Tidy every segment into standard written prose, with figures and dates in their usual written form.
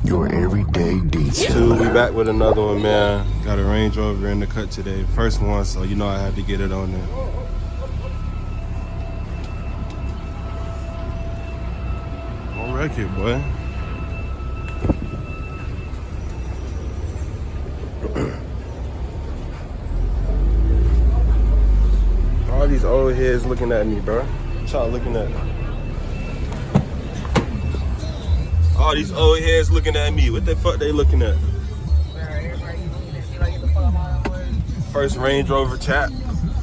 Your everyday detailer. We back with another one, man. Got a Range Rover in the cut today. First one, so you know I had to get it on there. Don't wreck it, boy. All these old heads looking at me, bro. What y'all looking at? All these old heads looking at me. What the fuck they looking at? First Range Rover chat.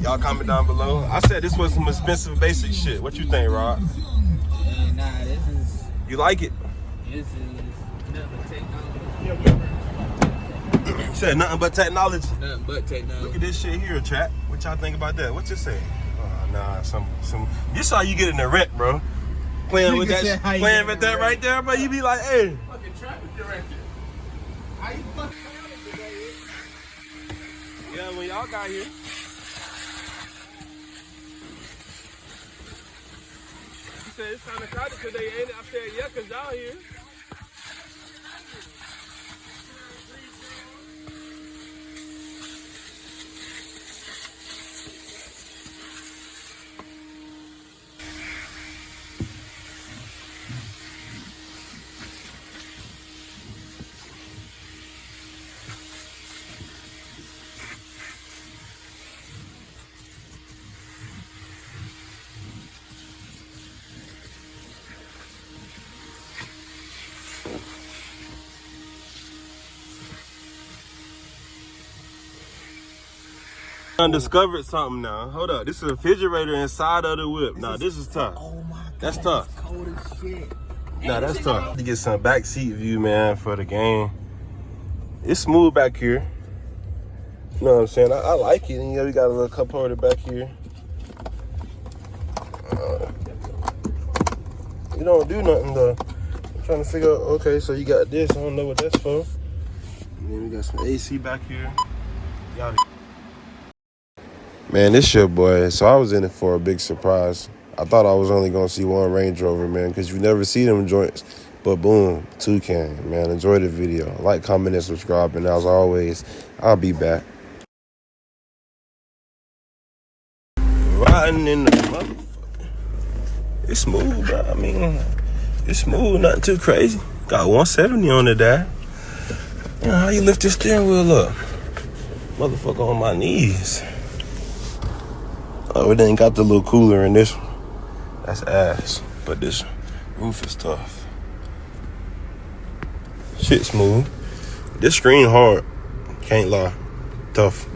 Y'all comment down below. I said this was some expensive basic shit. What you think, Rod? Nah, this is... You like it? This is nothing but technology. You said nothing but technology. Nothing but technology. Look at this shit here, chat. What y'all think about that? What you say? Nah, some. This how you get in the wreck, bro. Playing with that right there, but you be like, hey. Fucking traffic director. How you fucking... Yeah, when y'all got here. You said it's kind of crowded today, ain't it? I said, yeah, because y'all here. I discovered something now. Hold up. This is a refrigerator inside of the whip. Now this is tough. Oh my God. That's tough. It's cold as shit. Nah, that's tough. To get some backseat view, man, for the game. It's smooth back here. You know what I'm saying? I like it. And yeah, we got a little cup holder back here. You don't do nothing though. I'm trying to figure out. Okay, so you got this. I don't know what that's for. And then we got some AC back here. Y'all. Man, this your boy. So I was in it for a big surprise. I thought I was only gonna see one Range Rover, man, because you never see them joints. But boom, toucan, man. Enjoy the video. Like, comment, and subscribe. And as always, I'll be back. Riding in the motherfucker. It's smooth, bro. I mean, it's smooth, nothing too crazy. Got 170 on the dash. You know, how you lift this steering wheel up? Motherfucker on my knees. Oh, it ain't got the little cooler in this one. That's ass. But this roof is tough. Shit smooth. This screen hard. Can't lie. Tough.